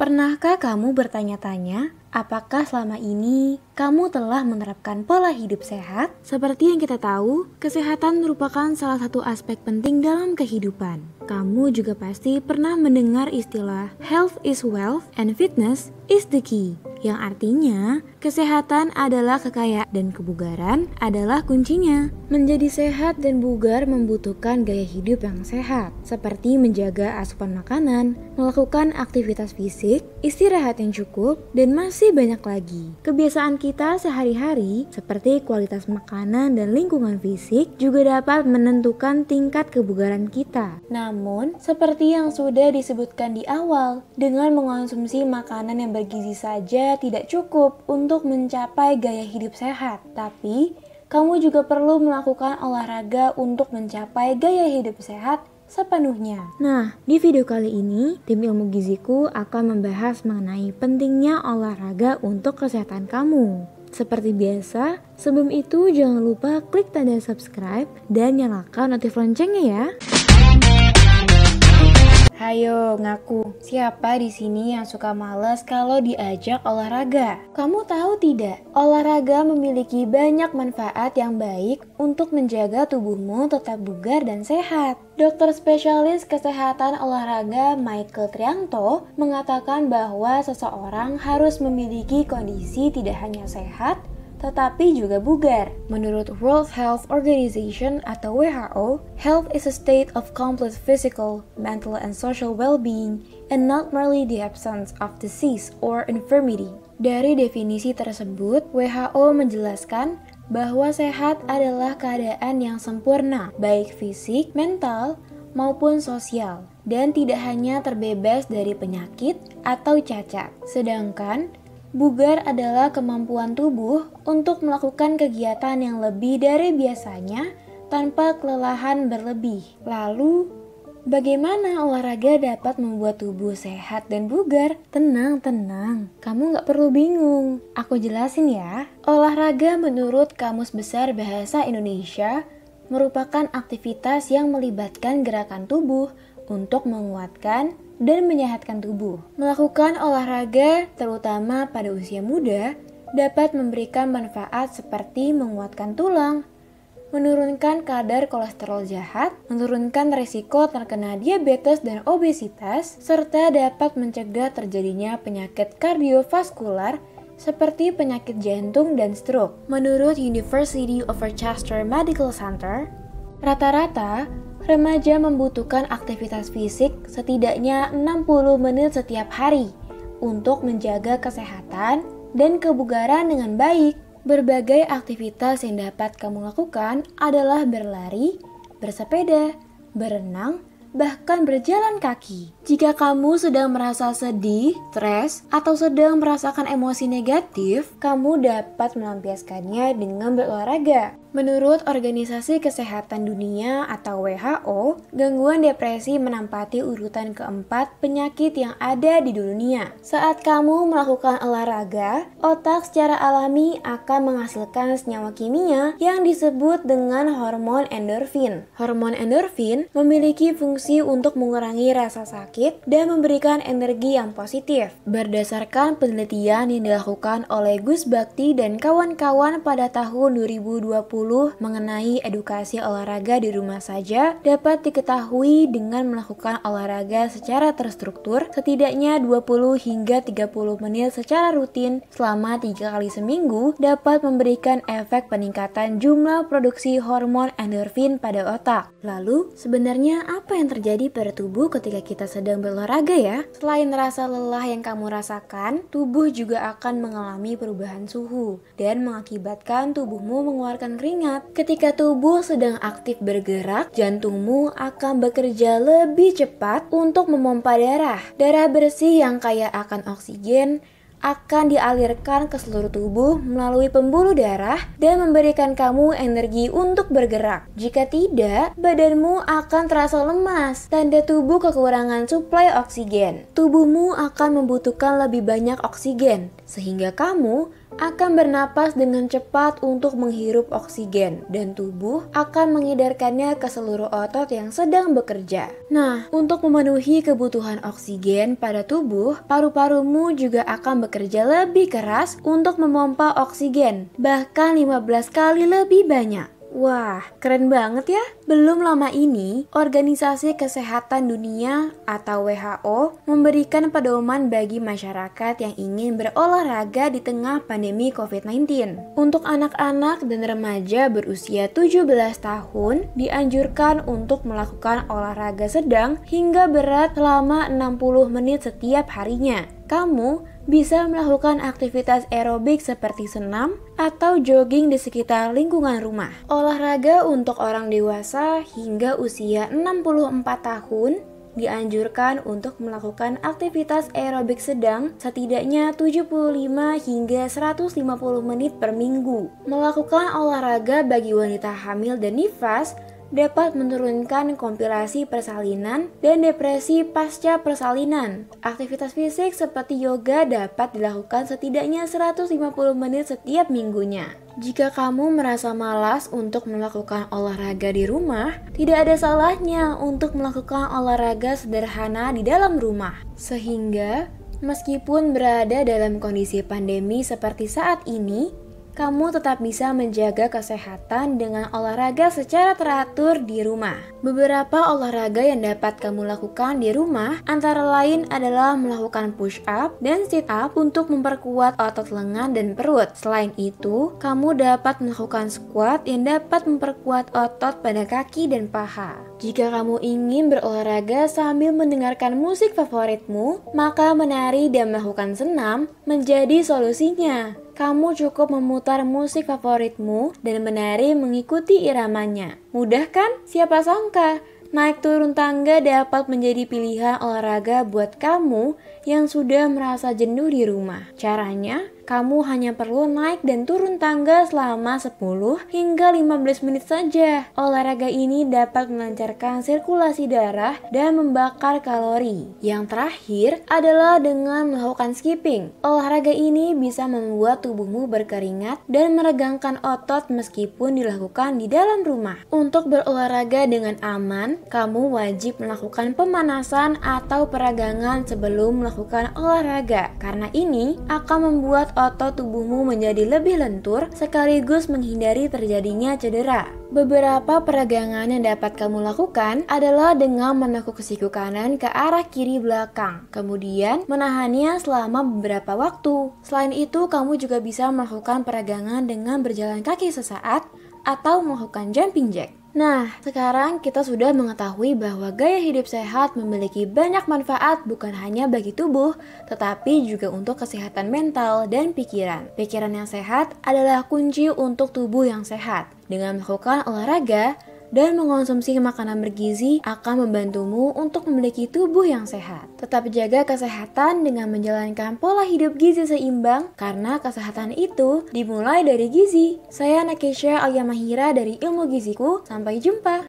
Pernahkah kamu bertanya-tanya, apakah selama ini kamu telah menerapkan pola hidup sehat? Seperti yang kita tahu, kesehatan merupakan salah satu aspek penting dalam kehidupan. Kamu juga pasti pernah mendengar istilah health is wealth and fitness is the key, yang artinya kesehatan adalah kekayaan dan kebugaran adalah kuncinya. Menjadi sehat dan bugar membutuhkan gaya hidup yang sehat, seperti menjaga asupan makanan, melakukan aktivitas fisik, istirahat yang cukup, dan masih banyak lagi. Kebiasaan kita sehari-hari, seperti kualitas makanan dan lingkungan fisik, juga dapat menentukan tingkat kebugaran kita. Namun, seperti yang sudah disebutkan di awal, dengan mengonsumsi makanan yang bergizi saja tidak cukup untuk mencapai gaya hidup sehat. Tapi, kamu juga perlu melakukan olahraga untuk mencapai gaya hidup sehat sepenuhnya. Nah, di video kali ini, tim ilmu giziku akan membahas mengenai pentingnya olahraga untuk kesehatan kamu. Seperti biasa, sebelum itu jangan lupa klik tanda subscribe dan nyalakan notif loncengnya ya. Hayo ngaku, siapa di sini yang suka malas kalau diajak olahraga? Kamu tahu tidak, olahraga memiliki banyak manfaat yang baik untuk menjaga tubuhmu tetap bugar dan sehat. Dokter spesialis kesehatan olahraga Michael Trianto mengatakan bahwa seseorang harus memiliki kondisi tidak hanya sehat, tetapi juga bugar. Menurut World Health Organization atau WHO, health is a state of complete physical, mental, and social well-being, and not merely the absence of disease or infirmity. Dari definisi tersebut, WHO menjelaskan bahwa sehat adalah keadaan yang sempurna, baik fisik, mental, maupun sosial, dan tidak hanya terbebas dari penyakit atau cacat. Sedangkan bugar adalah kemampuan tubuh untuk melakukan kegiatan yang lebih dari biasanya tanpa kelelahan berlebih. Lalu, bagaimana olahraga dapat membuat tubuh sehat dan bugar? Tenang, kamu nggak perlu bingung. Aku jelasin ya. Olahraga menurut Kamus Besar Bahasa Indonesia merupakan aktivitas yang melibatkan gerakan tubuh untuk menguatkan dan menyehatkan tubuh. Melakukan olahraga, terutama pada usia muda, dapat memberikan manfaat seperti menguatkan tulang, menurunkan kadar kolesterol jahat, menurunkan risiko terkena diabetes dan obesitas, serta dapat mencegah terjadinya penyakit kardiovaskular seperti penyakit jantung dan stroke. Menurut University of Rochester Medical Center, rata-rata remaja membutuhkan aktivitas fisik setidaknya 60 menit setiap hari untuk menjaga kesehatan dan kebugaran dengan baik. Berbagai aktivitas yang dapat kamu lakukan adalah berlari, bersepeda, berenang, bahkan berjalan kaki. Jika kamu sedang merasa sedih, stres, atau sedang merasakan emosi negatif, kamu dapat melampiaskannya dengan berolahraga. Menurut Organisasi Kesehatan Dunia atau WHO, gangguan depresi menempati urutan keempat penyakit yang ada di dunia. Saat kamu melakukan olahraga, otak secara alami akan menghasilkan senyawa kimia yang disebut dengan hormon endorfin. Hormon endorfin memiliki fungsi untuk mengurangi rasa sakit dan memberikan energi yang positif. Berdasarkan penelitian yang dilakukan oleh Gus Bakti dan kawan-kawan pada tahun 2020 mengenai edukasi olahraga di rumah saja, dapat diketahui dengan melakukan olahraga secara terstruktur setidaknya 20 hingga 30 menit secara rutin selama 3 kali seminggu dapat memberikan efek peningkatan jumlah produksi hormon endorfin pada otak. Lalu, sebenarnya apa yang terjadi pada tubuh ketika kita sedang berolahraga ya? Selain rasa lelah yang kamu rasakan, tubuh juga akan mengalami perubahan suhu dan mengakibatkan tubuhmu mengeluarkan keringat. Ketika tubuh sedang aktif bergerak, jantungmu akan bekerja lebih cepat untuk memompa darah. Darah bersih yang kaya akan oksigen akan dialirkan ke seluruh tubuh melalui pembuluh darah dan memberikan kamu energi untuk bergerak. Jika tidak, badanmu akan terasa lemas, tanda tubuh kekurangan suplai oksigen. Tubuhmu akan membutuhkan lebih banyak oksigen, sehingga kamu akan bernapas dengan cepat untuk menghirup oksigen dan tubuh akan mengedarkannya ke seluruh otot yang sedang bekerja. Nah, untuk memenuhi kebutuhan oksigen pada tubuh, paru-parumu juga akan bekerja lebih keras untuk memompa oksigen, bahkan 15 kali lebih banyak. Wah, keren banget ya. Belum lama ini, Organisasi Kesehatan Dunia atau WHO memberikan pedoman bagi masyarakat yang ingin berolahraga di tengah pandemi COVID-19. Untuk anak-anak dan remaja berusia 17 tahun, dianjurkan untuk melakukan olahraga sedang hingga berat selama 60 menit setiap harinya. Kamu bisa melakukan aktivitas aerobik seperti senam atau jogging di sekitar lingkungan rumah. Olahraga untuk orang dewasa hingga usia 64 tahun dianjurkan untuk melakukan aktivitas aerobik sedang setidaknya 75 hingga 150 menit per minggu. Melakukan olahraga bagi wanita hamil dan nifas dapat menurunkan kompilasi persalinan dan depresi pasca persalinan. Aktivitas fisik seperti yoga dapat dilakukan setidaknya 150 menit setiap minggunya. Jika kamu merasa malas untuk melakukan olahraga di rumah, tidak ada salahnya untuk melakukan olahraga sederhana di dalam rumah. Sehingga, meskipun berada dalam kondisi pandemi seperti saat ini, kamu tetap bisa menjaga kesehatan dengan olahraga secara teratur di rumah. Beberapa olahraga yang dapat kamu lakukan di rumah antara lain adalah melakukan push up dan sit up untuk memperkuat otot lengan dan perut. Selain itu, kamu dapat melakukan squat yang dapat memperkuat otot pada kaki dan paha. Jika kamu ingin berolahraga sambil mendengarkan musik favoritmu, maka menari dan melakukan senam menjadi solusinya. Kamu cukup memutar musik favoritmu dan menari mengikuti iramanya. Mudah kan? Siapa sangka? Naik turun tangga dapat menjadi pilihan olahraga buat kamu yang sudah merasa jenuh di rumah. Caranya, kamu hanya perlu naik dan turun tangga selama 10 hingga 15 menit saja. Olahraga ini dapat melancarkan sirkulasi darah dan membakar kalori. Yang terakhir adalah dengan melakukan skipping. Olahraga ini bisa membuat tubuhmu berkeringat dan meregangkan otot meskipun dilakukan di dalam rumah. Untuk berolahraga dengan aman, kamu wajib melakukan pemanasan atau peragangan sebelum melakukan olahraga. Karena ini akan membuat otot tubuhmu menjadi lebih lentur sekaligus menghindari terjadinya cedera. Beberapa peragangan yang dapat kamu lakukan adalah dengan menekuk siku kanan ke arah kiri belakang, kemudian menahannya selama beberapa waktu. Selain itu, kamu juga bisa melakukan peragangan dengan berjalan kaki sesaat atau melakukan jumping jack. Nah, sekarang kita sudah mengetahui bahwa gaya hidup sehat memiliki banyak manfaat bukan hanya bagi tubuh, tetapi juga untuk kesehatan mental dan pikiran. Pikiran yang sehat adalah kunci untuk tubuh yang sehat. Dengan melakukan olahraga dan mengonsumsi makanan bergizi akan membantumu untuk memiliki tubuh yang sehat. Tetap jaga kesehatan dengan menjalankan pola hidup gizi seimbang, karena kesehatan itu dimulai dari gizi. Saya Nakesha Alia Mahira dari Ilmu Giziku, sampai jumpa.